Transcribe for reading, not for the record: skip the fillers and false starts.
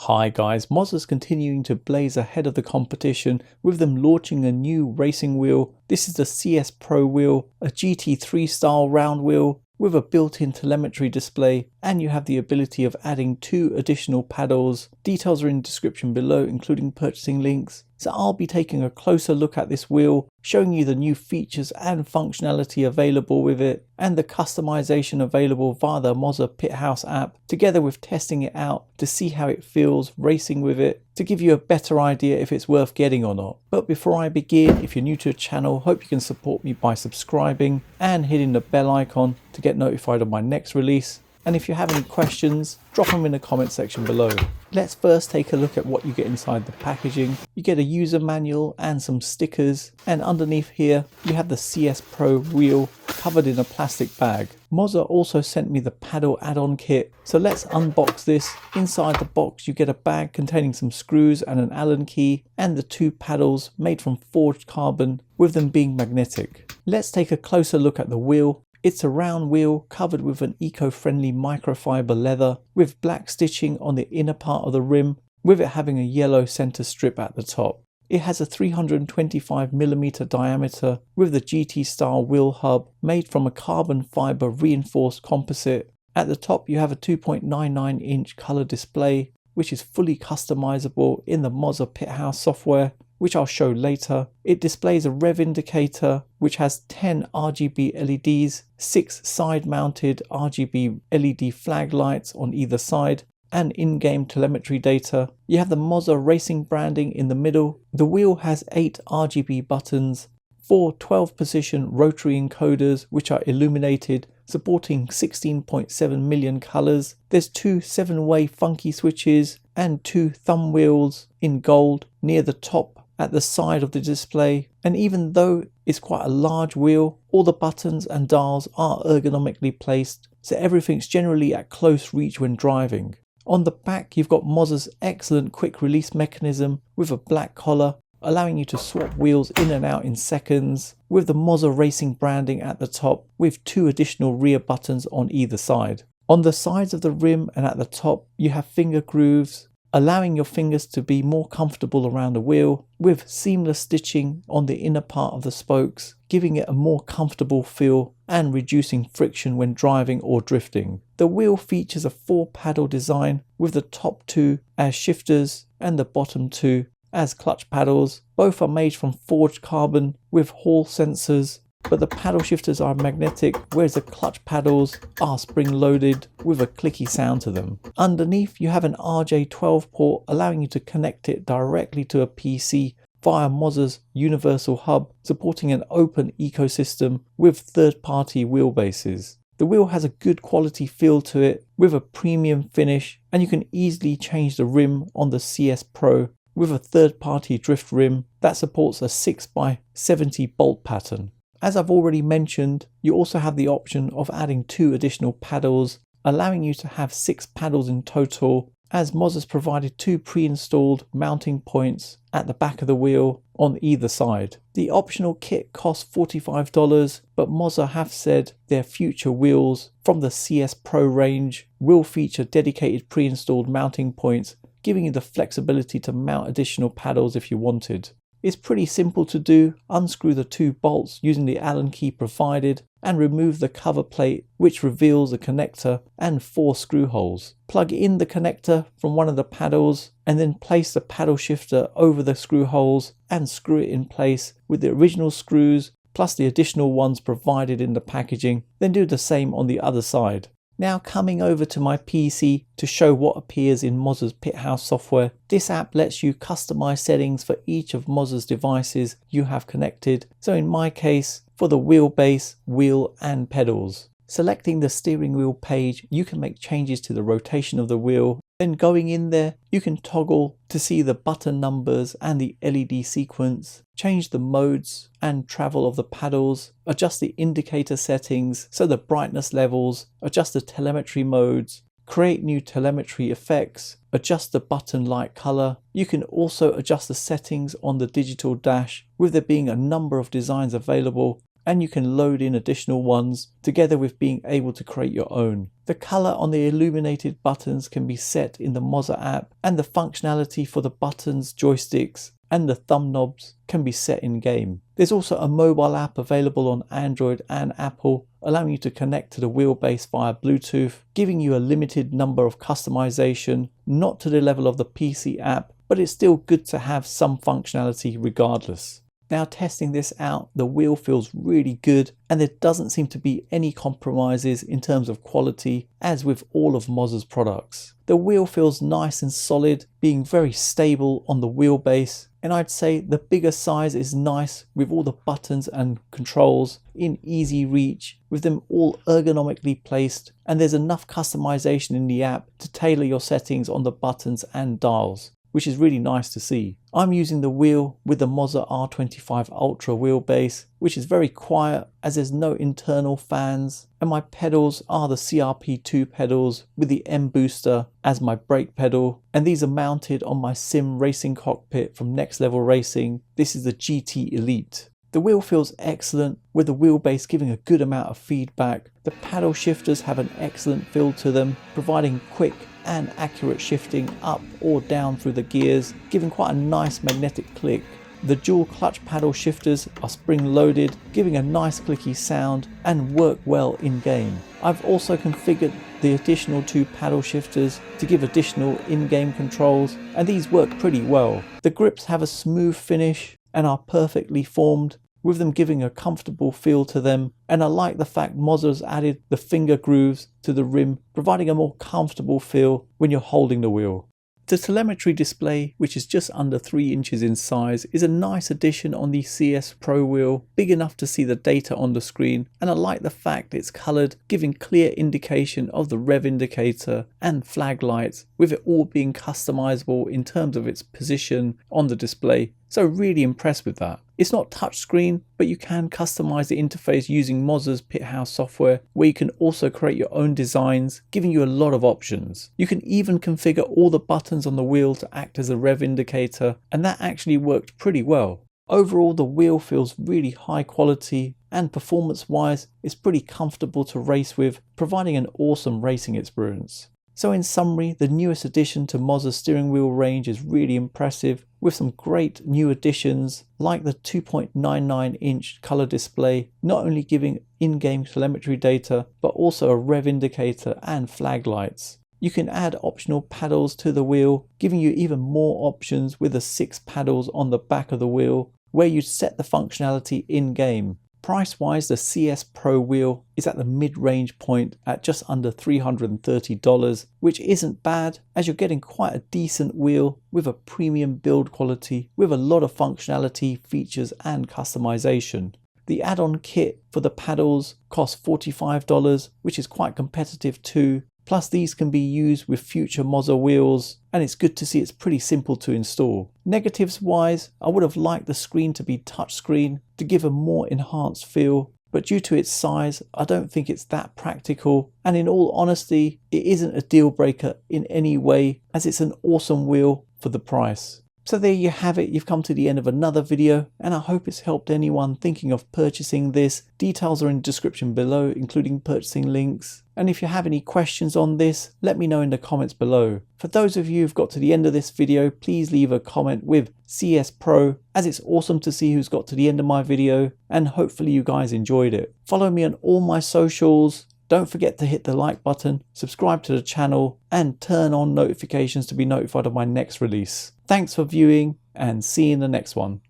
Hi guys, Moza's continuing to blaze ahead of the competition with them launching a new racing wheel. This is the CS Pro wheel, a GT3 style round wheel with a built-in telemetry display, and you have the ability of adding 2 additional paddles. Details are in the description below, including purchasing links. So I'll be taking a closer look at this wheel, showing you the new features and functionality available with it, and the customization available via the Moza PitHouse app, together with testing it out to see how it feels racing with it, to give you a better idea if it's worth getting or not. But before I begin, if you're new to the channel, hope you can support me by subscribing and hitting the bell icon to get notified of my next release. And if you have any questions, drop them in the comment section below. Let's first take a look at what you get inside the packaging. You get a user manual and some stickers, and underneath here you have the CS Pro wheel covered in a plastic bag. Moza also sent me the paddle add-on kit, so let's unbox this. Inside the box you get a bag containing some screws and an Allen key, and the 2 paddles made from forged carbon, with them being magnetic. Let's take a closer look at the wheel. It's a round wheel covered with an eco-friendly microfiber leather with black stitching on the inner part of the rim, with it having a yellow center strip at the top. It has a 325mm diameter with the GT style wheel hub made from a carbon fiber reinforced composite. At the top you have a 2.99 inch color display, which is fully customizable in the Moza PitHouse software, which I'll show later. It displays a rev indicator which has 10 RGB LEDs, 6 side mounted RGB LED flag lights on either side, and in-game telemetry data. You have the Moza Racing branding in the middle. The wheel has 8 RGB buttons, 4 12-position rotary encoders which are illuminated, supporting 16.7 million colors. There's 2 7-way funky switches and 2 thumb wheels in gold near the top at the side of the display, and even though it's quite a large wheel, all the buttons and dials are ergonomically placed, so everything's generally at close reach when driving. On the back you've got Moza's excellent quick release mechanism with a black collar, allowing you to swap wheels in and out in seconds, with the Moza Racing branding at the top with 2 additional rear buttons on either side. On the sides of the rim and at the top you have finger grooves, allowing your fingers to be more comfortable around the wheel, with seamless stitching on the inner part of the spokes, giving it a more comfortable feel and reducing friction when driving or drifting. The wheel features a 4 paddle design, with the top 2 as shifters and the bottom 2 as clutch paddles. Both are made from forged carbon with Hall sensors, but the paddle shifters are magnetic, whereas the clutch paddles are spring loaded with a clicky sound to them. Underneath you have an RJ12 port, allowing you to connect it directly to a PC via Moza's universal hub, supporting an open ecosystem with third-party wheelbases. The wheel has a good quality feel to it with a premium finish, and you can easily change the rim on the CS Pro with a third-party drift rim that supports a 6x70 bolt pattern. As I've already mentioned, you also have the option of adding 2 additional paddles, allowing you to have 6 paddles in total, as Moza's provided 2 pre-installed mounting points at the back of the wheel on either side. The optional kit costs $45, but Moza have said their future wheels from the CS Pro range will feature dedicated pre-installed mounting points, giving you the flexibility to mount additional paddles if you wanted. It's pretty simple to do. Unscrew the 2 bolts using the Allen key provided and remove the cover plate, which reveals a connector and 4 screw holes. Plug in the connector from one of the paddles and then place the paddle shifter over the screw holes and screw it in place with the original screws plus the additional ones provided in the packaging. Then do the same on the other side. Now coming over to my PC to show what appears in Moza's PitHouse software. This app lets you customize settings for each of Moza's devices you have connected. So in my case, for the wheelbase, wheel and pedals. Selecting the steering wheel page, you can make changes to the rotation of the wheel. Then going in there, you can toggle to see the button numbers and the LED sequence, change the modes and travel of the paddles, adjust the indicator settings, so the brightness levels, adjust the telemetry modes, create new telemetry effects, adjust the button light color. You can also adjust the settings on the digital dash, with there being a number of designs available, and you can load in additional ones together with being able to create your own. The color on the illuminated buttons can be set in the Moza app, and the functionality for the buttons, joysticks and the thumb knobs can be set in game. There's also a mobile app available on Android and Apple, allowing you to connect to the wheelbase via Bluetooth, giving you a limited number of customization, not to the level of the PC app, but it's still good to have some functionality regardless. Now testing this out, the wheel feels really good and there doesn't seem to be any compromises in terms of quality as with all of Moza's products. The wheel feels nice and solid, being very stable on the wheelbase, and I'd say the bigger size is nice with all the buttons and controls in easy reach, with them all ergonomically placed, and there's enough customization in the app to tailor your settings on the buttons and dials, which is really nice to see. I'm using the wheel with the Moza R25 Ultra wheelbase, which is very quiet as there's no internal fans, and my pedals are the CRP2 pedals with the M booster as my brake pedal, and these are mounted on my sim racing cockpit from Next Level Racing. This is the GT Elite. The wheel feels excellent, with the wheelbase giving a good amount of feedback. The paddle shifters have an excellent feel to them, providing quick and accurate shifting up or down through the gears, giving quite a nice magnetic click. The dual clutch paddle shifters are spring loaded, giving a nice clicky sound and work well in game. I've also configured the additional 2 paddle shifters to give additional in-game controls, and these work pretty well. The grips have a smooth finish and are perfectly formed, with them giving a comfortable feel to them, and I like the fact Moza's added the finger grooves to the rim, providing a more comfortable feel when you're holding the wheel. The telemetry display, which is just under 3 inches in size, is a nice addition on the CS Pro wheel, big enough to see the data on the screen, and I like the fact it's coloured, giving clear indication of the rev indicator and flag lights, with it all being customizable in terms of its position on the display. So really impressed with that. It's not touchscreen, but you can customize the interface using Moza's PitHouse software, where you can also create your own designs, giving you a lot of options. You can even configure all the buttons on the wheel to act as a rev indicator, and that actually worked pretty well. Overall, the wheel feels really high quality, and performance wise, it's pretty comfortable to race with, providing an awesome racing experience. So in summary, the newest addition to Moza's steering wheel range is really impressive, with some great new additions like the 2.99-inch color display, not only giving in-game telemetry data, but also a rev indicator and flag lights. You can add optional paddles to the wheel, giving you even more options with the 6 paddles on the back of the wheel, where you set the functionality in-game. Price-wise, the CS Pro wheel is at the mid-range point at just under $330, which isn't bad as you're getting quite a decent wheel with a premium build quality with a lot of functionality, features and customization. The add-on kit for the paddles costs $45, which is quite competitive too. Plus these can be used with future Moza wheels, and it's good to see it's pretty simple to install. Negatives wise, I would have liked the screen to be touchscreen to give a more enhanced feel, but due to its size, I don't think it's that practical, and in all honesty, it isn't a deal breaker in any way, as it's an awesome wheel for the price. So there you have it, you've come to the end of another video, and I hope it's helped anyone thinking of purchasing this. Details are in the description below, including purchasing links. And if you have any questions on this, let me know in the comments below. For those of you who've got to the end of this video, please leave a comment with CS Pro, as it's awesome to see who's got to the end of my video, and hopefully you guys enjoyed it. Follow me on all my socials. Don't forget to hit the like button, subscribe to the channel, and turn on notifications to be notified of my next release. Thanks for viewing, and see you in the next one.